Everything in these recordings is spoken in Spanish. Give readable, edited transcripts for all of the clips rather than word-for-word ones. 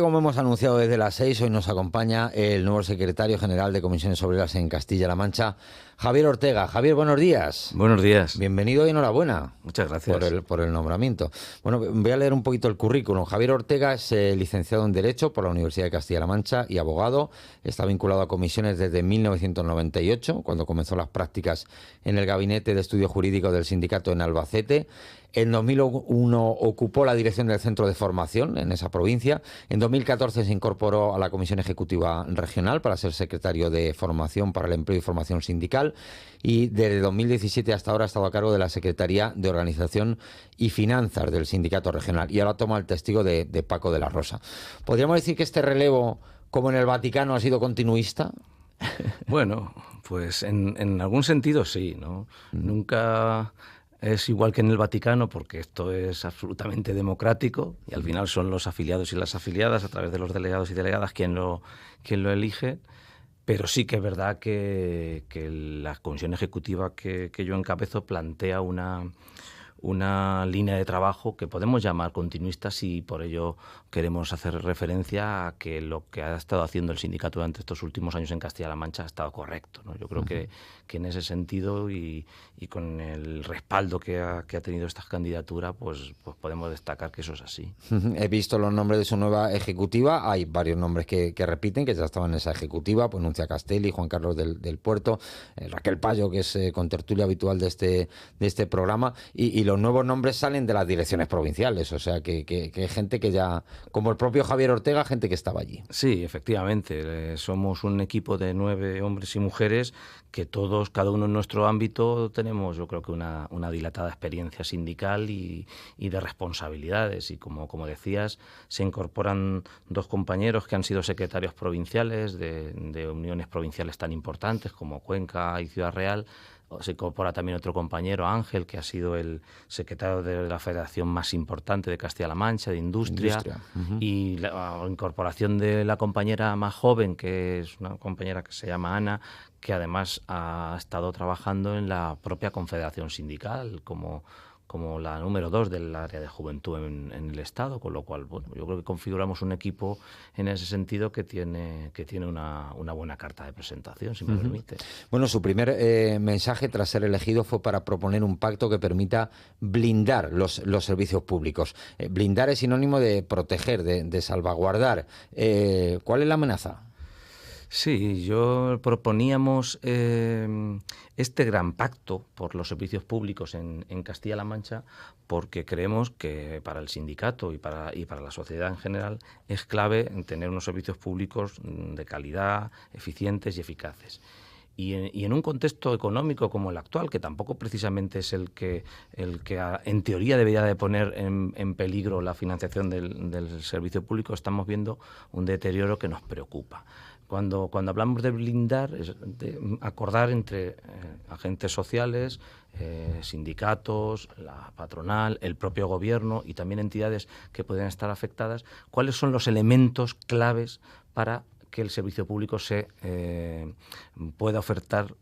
Como hemos anunciado desde las 6, hoy nos acompaña el nuevo secretario general de Comisiones Obreras en Castilla-La Mancha, Javier Ortega. Javier, buenos días. Buenos días. Bienvenido y enhorabuena. Muchas gracias. Por el nombramiento. Bueno, voy a leer un poquito el currículum. Javier Ortega es licenciado en Derecho por la Universidad de Castilla-La Mancha y abogado. Está vinculado a comisiones desde 1998, cuando comenzó las prácticas en el Gabinete de Estudio Jurídico del Sindicato en Albacete. En 2001 ocupó la dirección del Centro de Formación en esa provincia. En 2014 se incorporó a la Comisión Ejecutiva Regional para ser secretario de Formación para el Empleo y Formación Sindical. Y desde 2017 hasta ahora ha estado a cargo de la Secretaría de Organización y Finanzas del Sindicato Regional. Y ahora toma el testigo de Paco de la Rosa. ¿Podríamos decir que este relevo, como en el Vaticano, ha sido continuista? Bueno, pues en algún sentido sí, ¿no? Nunca es igual que en el Vaticano, porque esto es absolutamente democrático y al final son los afiliados y las afiliadas, a través de los delegados y delegadas, quien lo elige. Pero sí que es verdad que la comisión ejecutiva que yo encabezo plantea una línea de trabajo que podemos llamar continuista, si por ello queremos hacer referencia a que lo que ha estado haciendo el sindicato durante estos últimos años en Castilla-La Mancha ha estado correcto, ¿no? Yo creo que en ese sentido y con el respaldo que ha tenido esta candidatura, pues podemos destacar que eso es así. He visto los nombres de su nueva ejecutiva. Hay varios nombres que repiten, que ya estaban en esa ejecutiva, pues Nuncia Castelli, Juan Carlos del Puerto, Raquel Payo, que es contertulia habitual de este programa, y los nuevos nombres salen de las direcciones provinciales, o sea que hay gente que ya, como el propio Javier Ortega, gente que estaba allí. Sí, efectivamente, somos un equipo de 9 hombres y mujeres que todos, cada uno en nuestro ámbito, tenemos yo creo que una dilatada experiencia sindical y de responsabilidades, y como decías, se incorporan 2 compañeros que han sido secretarios provinciales de uniones provinciales tan importantes como Cuenca y Ciudad Real. Se incorpora también otro compañero, Ángel, que ha sido el secretario de la federación más importante de Castilla-La Mancha, de Industria. Y la incorporación de la compañera más joven, que es una compañera que se llama Ana, que además ha estado trabajando en la propia confederación sindical como la número 2 del área de juventud en el Estado, con lo cual, bueno, yo creo que configuramos un equipo en ese sentido que tiene una buena carta de presentación, si me permite. Bueno, su primer mensaje tras ser elegido fue para proponer un pacto que permita blindar los servicios públicos. Blindar es sinónimo de proteger, de salvaguardar. ¿Cuál es la amenaza? Sí, yo proponíamos este gran pacto por los servicios públicos en Castilla-La Mancha, porque creemos que para el sindicato y para la sociedad en general es clave tener unos servicios públicos de calidad, eficientes y eficaces. Y en un contexto económico como el actual, que tampoco precisamente es el que en teoría debería de poner en peligro la financiación del servicio público, estamos viendo un deterioro que nos preocupa. Cuando hablamos de blindar, es de acordar entre agentes sociales, sindicatos, la patronal, el propio gobierno y también entidades que pueden estar afectadas, cuáles son los elementos claves para que el servicio público se pueda ofertar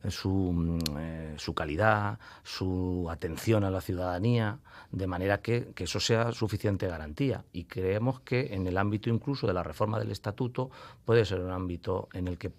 su calidad, su atención a la ciudadanía, de manera que eso sea suficiente garantía. Y creemos que en el ámbito incluso de la reforma del estatuto puede ser un ámbito en el que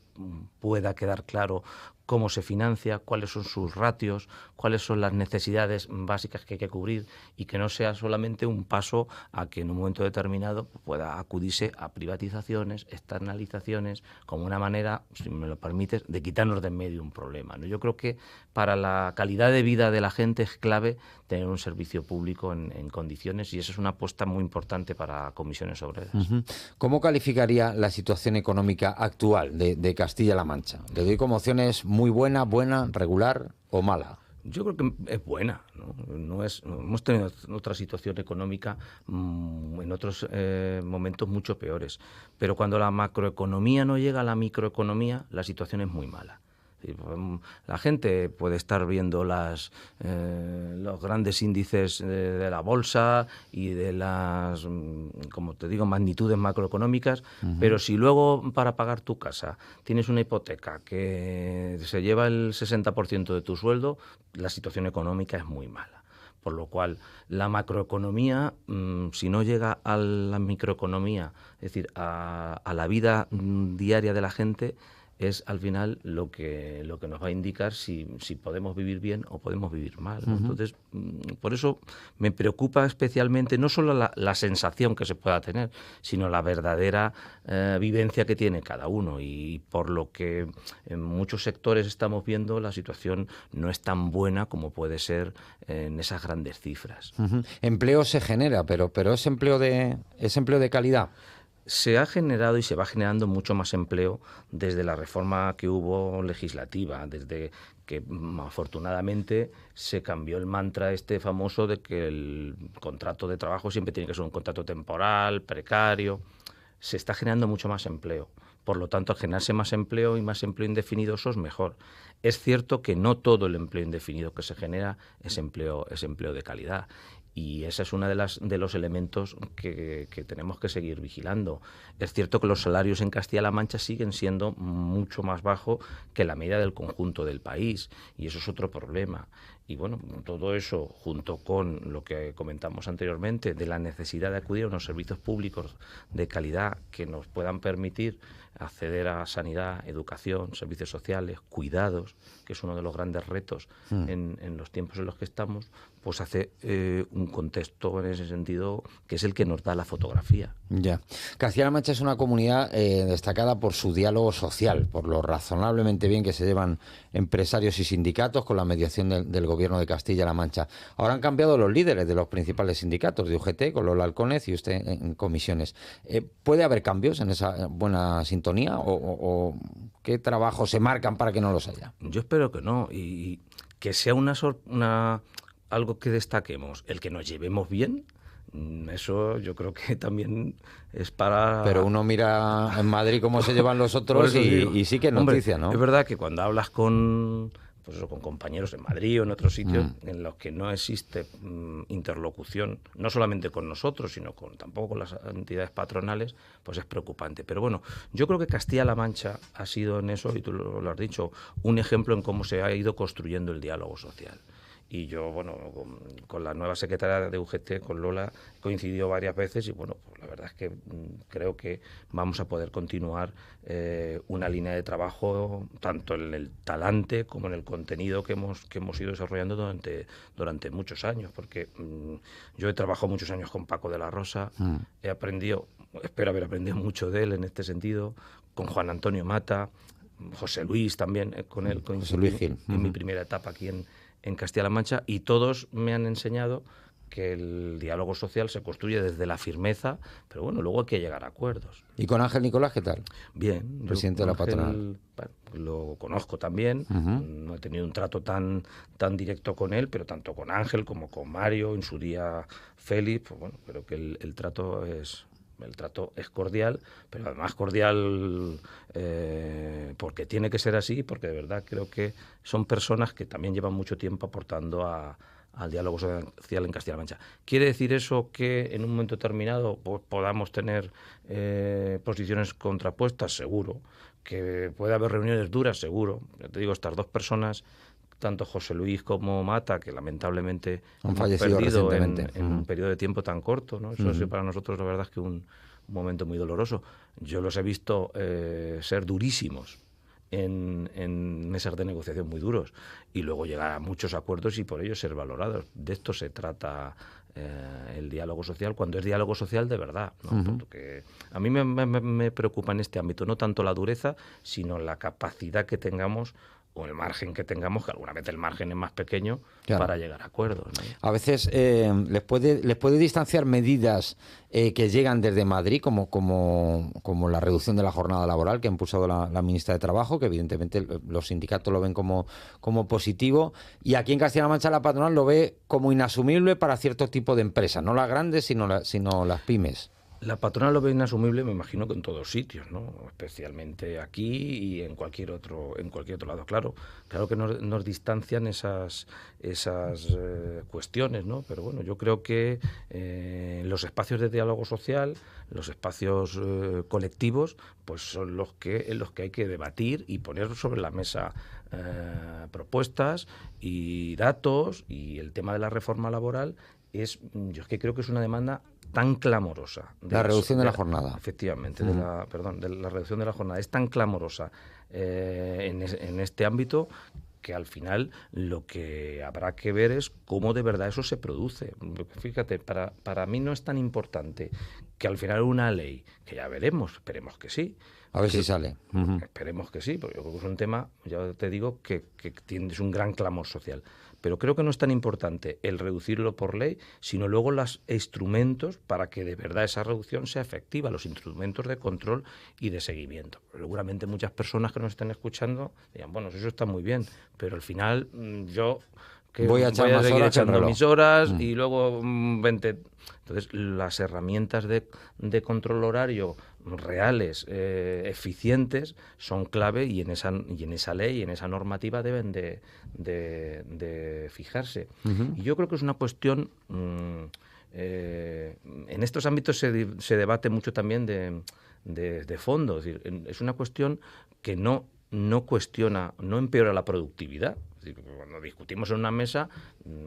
pueda quedar claro cómo se financia, cuáles son sus ratios, cuáles son las necesidades básicas que hay que cubrir, y que no sea solamente un paso a que en un momento determinado pueda acudirse a privatizaciones, externalizaciones, como una manera, si me lo permites, de quitarnos de en medio un problema, ¿no? Yo creo que para la calidad de vida de la gente es clave tener un servicio público en condiciones, y esa es una apuesta muy importante para Comisiones Obreras. ¿Cómo calificaría la situación económica actual de Castilla-La Mancha? Le doy como opciones: muy buena, regular o mala. Yo creo que es buena, ¿no? Hemos tenido otra situación económica en otros momentos mucho peores, pero cuando la macroeconomía no llega a la microeconomía, la situación es muy mala. La gente puede estar viendo los grandes índices de la bolsa y de las, como te digo, magnitudes macroeconómicas, pero si luego para pagar tu casa tienes una hipoteca que se lleva el 60% de tu sueldo, la situación económica es muy mala. Por lo cual, la macroeconomía, si no llega a la microeconomía, es decir, a la vida diaria de la gente, es al final lo que nos va a indicar si podemos vivir bien o podemos vivir mal, ¿no? Entonces, por eso me preocupa especialmente no solo la sensación que se pueda tener, sino la verdadera vivencia que tiene cada uno. Y por lo que en muchos sectores estamos viendo, la situación no es tan buena como puede ser en esas grandes cifras. Empleo se genera, pero ¿es empleo de calidad? Se ha generado y se va generando mucho más empleo desde la reforma que hubo legislativa, desde que afortunadamente se cambió el mantra este famoso de que el contrato de trabajo siempre tiene que ser un contrato temporal, precario. Se está generando mucho más empleo. Por lo tanto, al generarse más empleo y más empleo indefinido, eso es mejor. Es cierto que no todo el empleo indefinido que se genera es empleo de calidad. Y ese es uno de los elementos que tenemos que seguir vigilando. Es cierto que los salarios en Castilla-La Mancha siguen siendo mucho más bajos que la media del conjunto del país, y eso es otro problema. Y bueno, todo eso, junto con lo que comentamos anteriormente, de la necesidad de acudir a unos servicios públicos de calidad que nos puedan permitir acceder a sanidad, educación, servicios sociales, cuidados, que es uno de los grandes retos en los tiempos en los que estamos, pues hace un contexto en ese sentido que es el que nos da la fotografía. Ya. Castilla-La Mancha es una comunidad destacada por su diálogo social, por lo razonablemente bien que se llevan empresarios y sindicatos con la mediación del Gobierno de Castilla-La Mancha. Ahora han cambiado los líderes de los principales sindicatos de UGT, con Lola Alcónez y usted en comisiones. ¿Puede haber cambios en esa buena sintonía o qué trabajos se marcan para que no los haya? Yo espero que no, y que sea algo que destaquemos, el que nos llevemos bien. Eso yo creo que también es para... Pero uno mira en Madrid cómo se llevan los otros y sí que es noticia, ¿no? Es verdad que cuando hablas con compañeros en Madrid o en otros sitios en los que no existe interlocución, no solamente con nosotros, sino tampoco con las entidades patronales, pues es preocupante. Pero bueno, yo creo que Castilla-La Mancha ha sido en eso, y tú lo has dicho, un ejemplo en cómo se ha ido construyendo el diálogo social. Y yo, bueno, con la nueva secretaria de UGT, con Lola, he coincidido varias veces y, bueno, pues la verdad es que creo que vamos a poder continuar una línea de trabajo tanto en el talante como en el contenido que hemos ido desarrollando durante muchos años, porque yo he trabajado muchos años con Paco de la Rosa, he aprendido, espero haber aprendido mucho de él en este sentido, con Juan Antonio Mata, José Luis también, con él José Luis Gil. En mi primera etapa aquí en Castilla-La Mancha, y todos me han enseñado que el diálogo social se construye desde la firmeza, pero bueno, luego hay que llegar a acuerdos. ¿Y con Ángel Nicolás qué tal? Bien. Presidente de la patronal. Bueno, lo conozco también, no he tenido un trato tan directo con él, pero tanto con Ángel como con Mario, en su día Félix, pues bueno, creo que el trato es cordial, pero además cordial porque tiene que ser así, porque de verdad creo que son personas que también llevan mucho tiempo aportando al diálogo social en Castilla-La Mancha. ¿Quiere decir eso que en un momento determinado pues, podamos tener posiciones contrapuestas? Seguro. ¿Que puede haber reuniones duras? Seguro. Ya te digo, estas dos personas, tanto José Luis como Mata, que lamentablemente han fallecido perdido recientemente en un periodo de tiempo tan corto, ¿no? Eso ha sido para nosotros la verdad es que un momento muy doloroso. Yo los he visto ser durísimos en mesas de negociación muy duros y luego llegar a muchos acuerdos y por ello ser valorados. De esto se trata el diálogo social, cuando es diálogo social de verdad, ¿no? Porque a mí me preocupa en este ámbito no tanto la dureza, sino la capacidad que tengamos o el margen que tengamos, que alguna vez el margen es más pequeño, claro, para llegar a acuerdos, ¿no? A veces les puede distanciar medidas que llegan desde Madrid, como la reducción de la jornada laboral que ha impulsado la ministra de Trabajo, que evidentemente los sindicatos lo ven como positivo, y aquí en Castilla-La Mancha la patronal lo ve como inasumible para cierto tipo de empresas, no las grandes, sino las pymes. La patronal lo ve inasumible, me imagino que en todos sitios, ¿no? Especialmente aquí y en cualquier otro lado. Claro que nos distancian esas cuestiones, ¿no? Pero bueno, yo creo que los espacios de diálogo social, los espacios colectivos, pues son en los que hay que debatir y poner sobre la mesa propuestas y datos, y el tema de la reforma laboral yo es que creo que es una demanda tan clamorosa. La reducción de la jornada. Efectivamente, de la reducción de la jornada. Es tan clamorosa en este ámbito que al final lo que habrá que ver es cómo de verdad eso se produce. Fíjate, para mí no es tan importante que al final una ley, que ya veremos, esperemos que sí. A ver si sale. Esperemos que sí, porque yo creo que es un tema, ya te digo, que es un gran clamor social. Pero creo que no es tan importante el reducirlo por ley, sino luego los instrumentos para que de verdad esa reducción sea efectiva, los instrumentos de control y de seguimiento. Seguramente muchas personas que nos estén escuchando digan, bueno, eso está muy bien, pero al final yo voy a seguir echando mis horas Mm. y luego 20... Entonces, las herramientas de control horario reales, eficientes, son clave y en esa ley, en esa normativa deben de fijarse. Uh-huh. Y yo creo que es una cuestión... en estos ámbitos se debate mucho también de fondo. Es decir, es una cuestión que no cuestiona, no empeora la productividad. Es decir, cuando discutimos en una mesa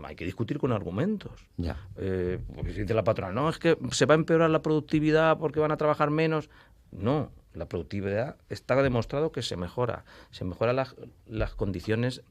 hay que discutir con argumentos. Ya. Porque si dice la patrona, no, es que se va a empeorar la productividad porque van a trabajar menos. No, la productividad está demostrado que se mejora. Se mejoran las condiciones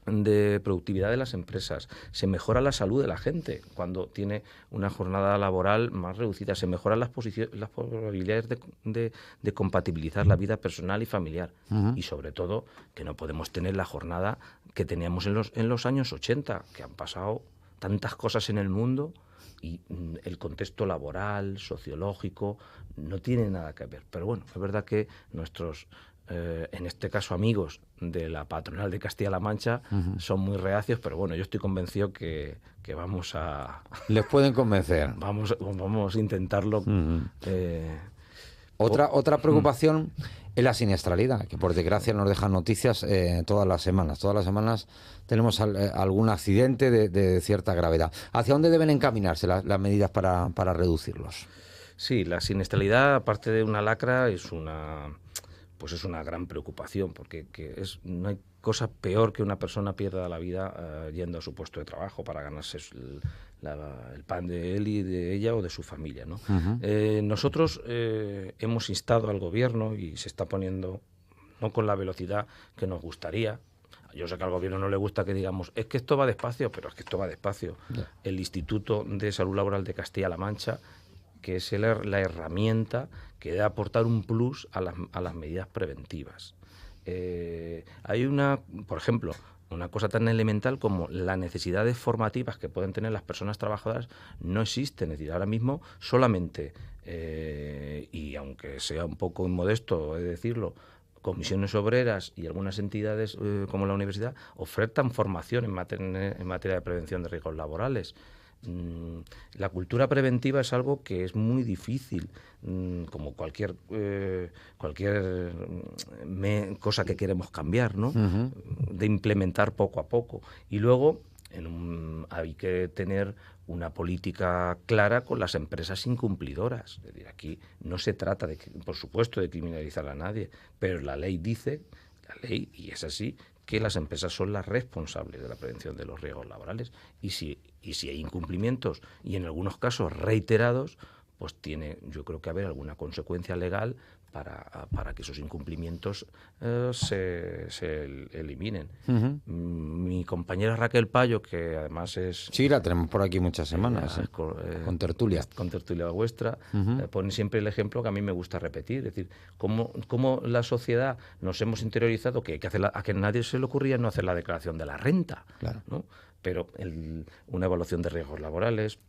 de productividad de las empresas, se mejora la salud de la gente cuando tiene una jornada laboral más reducida, se mejoran las probabilidades de compatibilizar la vida personal y familiar. Uh-huh. Y sobre todo que no podemos tener la jornada que teníamos en los años 80, que han pasado tantas cosas en el mundo y el contexto laboral, sociológico, no tiene nada que ver. Pero bueno, es verdad que nuestros en este caso amigos de la patronal de Castilla-La Mancha, uh-huh, son muy reacios, pero bueno, yo estoy convencido que vamos a... Les pueden convencer. Vamos a intentarlo. Uh-huh. Otra preocupación es la siniestralidad, que por desgracia nos dejan noticias todas las semanas. Todas las semanas tenemos algún accidente de cierta gravedad. ¿Hacia dónde deben encaminarse las medidas para reducirlos? Sí, la siniestralidad, aparte de una lacra, es una gran preocupación, porque no hay cosa peor que una persona pierda la vida yendo a su puesto de trabajo para ganarse el pan de él y de ella o de su familia, ¿no? Uh-huh. Nosotros hemos instado al gobierno y se está poniendo, no con la velocidad que nos gustaría. Yo sé que al gobierno no le gusta que digamos, es que esto va despacio, pero es que esto va despacio. Yeah. El Instituto de Salud Laboral de Castilla-La Mancha, que es la herramienta que debe aportar un plus a las medidas preventivas. Hay por ejemplo, una cosa tan elemental como las necesidades formativas que pueden tener las personas trabajadoras no existen. Es decir, ahora mismo solamente, y aunque sea un poco inmodesto he de decirlo, comisiones obreras y algunas entidades como la universidad ofertan formación en materia de prevención de riesgos laborales. La cultura preventiva es algo que es muy difícil, como cualquier cosa que queremos cambiar, ¿no? Uh-huh. De implementar poco a poco. Y luego hay que tener una política clara con las empresas incumplidoras. Es decir, aquí no se trata, por supuesto, de criminalizar a nadie, pero la ley dice, y es así, que las empresas son las responsables de la prevención de los riesgos laborales. Y si hay incumplimientos, y en algunos casos reiterados, pues yo creo que haber alguna consecuencia legal para que esos incumplimientos se eliminen. Uh-huh. Mi compañera Raquel Payo, que además es... Sí, la tenemos por aquí muchas semanas, con tertulia. Con tertulia vuestra, uh-huh, pone siempre el ejemplo que a mí me gusta repetir, es decir, cómo la sociedad nos hemos interiorizado que hay que hacer a que nadie se le ocurría no hacer la declaración de la renta, claro, ¿no? Pero una evaluación de riesgos laborales,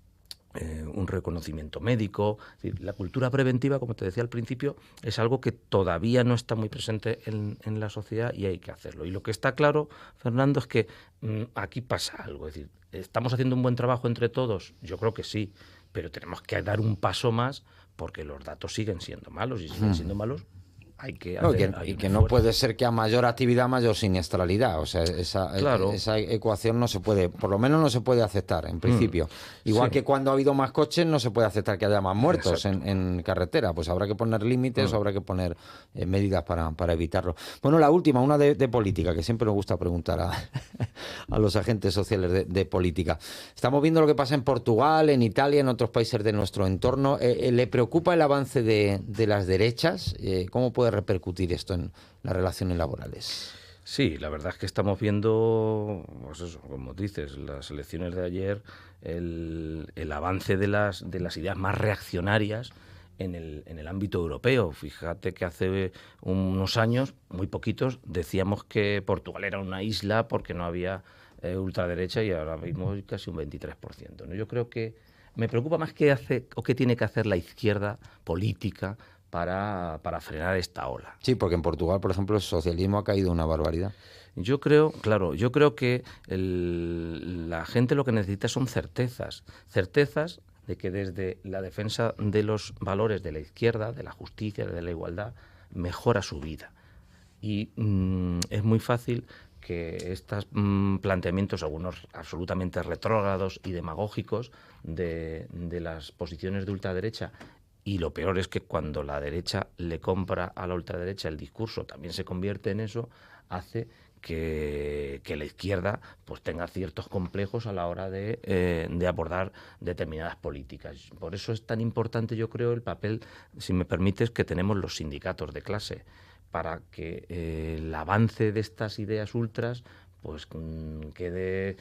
un reconocimiento médico. Es decir, la cultura preventiva, como te decía al principio, es algo que todavía no está muy presente en la sociedad y hay que hacerlo. Y lo que está claro, Fernando, es que aquí pasa algo. Es decir, ¿estamos haciendo un buen trabajo entre todos? Yo creo que sí, pero tenemos que dar un paso más porque los datos siguen siendo malos y siguen siendo malos hay que No, hacer... y que no puede ser que a mayor actividad, mayor siniestralidad. O sea, esa ecuación no se puede, por lo menos no se puede aceptar, en principio. Igual que cuando ha habido más coches, no se puede aceptar que haya más muertos en carretera. Pues habrá que poner límites, habrá que poner medidas para evitarlo. Bueno, la última, una de política, que siempre nos gusta preguntar a los agentes sociales de política. Estamos viendo lo que pasa en Portugal, en Italia, en otros países de nuestro entorno. ¿Le preocupa el avance de las derechas? ¿Cómo puede repercutir esto en las relaciones laborales? Sí, la verdad es que estamos viendo, pues eso, como dices, las elecciones de ayer, el avance de las ideas más reaccionarias en el ámbito europeo. Fíjate que hace unos años, muy poquitos, decíamos que Portugal era una isla porque no había ultraderecha, y ahora mismo casi un 23%, ¿no? Yo creo que me preocupa más qué hace o qué tiene que hacer la izquierda política para frenar esta ola. Sí, porque en Portugal, por ejemplo, el socialismo ha caído una barbaridad. Yo creo que la gente lo que necesita son certezas de que desde la defensa de los valores de la izquierda, de la justicia, de la igualdad, mejora su vida. Y es muy fácil que estos planteamientos, algunos absolutamente retrógrados y demagógicos, de las posiciones de ultraderecha, y lo peor es que cuando la derecha le compra a la ultraderecha el discurso, también se convierte en eso, hace que la izquierda pues tenga ciertos complejos a la hora de abordar determinadas políticas. Por eso es tan importante, yo creo, el papel, si me permites, que tenemos los sindicatos de clase, para que el avance de estas ideas ultras pues quede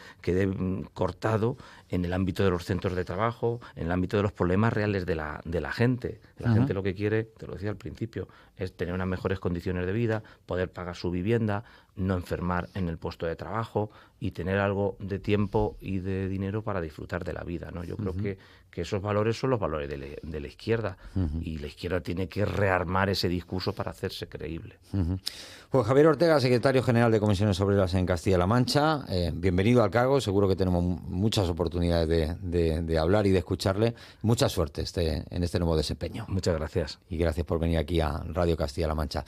cortado en el ámbito de los centros de trabajo, en el ámbito de los problemas reales de la gente. La gente lo que quiere, te lo decía al principio, es tener unas mejores condiciones de vida, poder pagar su vivienda, no enfermar en el puesto de trabajo y tener algo de tiempo y de dinero para disfrutar de la vida, ¿no? Yo creo que esos valores son los valores de la izquierda, y la izquierda tiene que rearmar ese discurso para hacerse creíble. Pues Javier Ortega, secretario general de Comisiones Obreras en Castilla-La Mancha, bienvenido al cargo. Seguro que tenemos muchas oportunidades de hablar y de escucharle. Mucha suerte en este nuevo desempeño. Muchas gracias. Y gracias por venir aquí a Radio Castilla-La Mancha.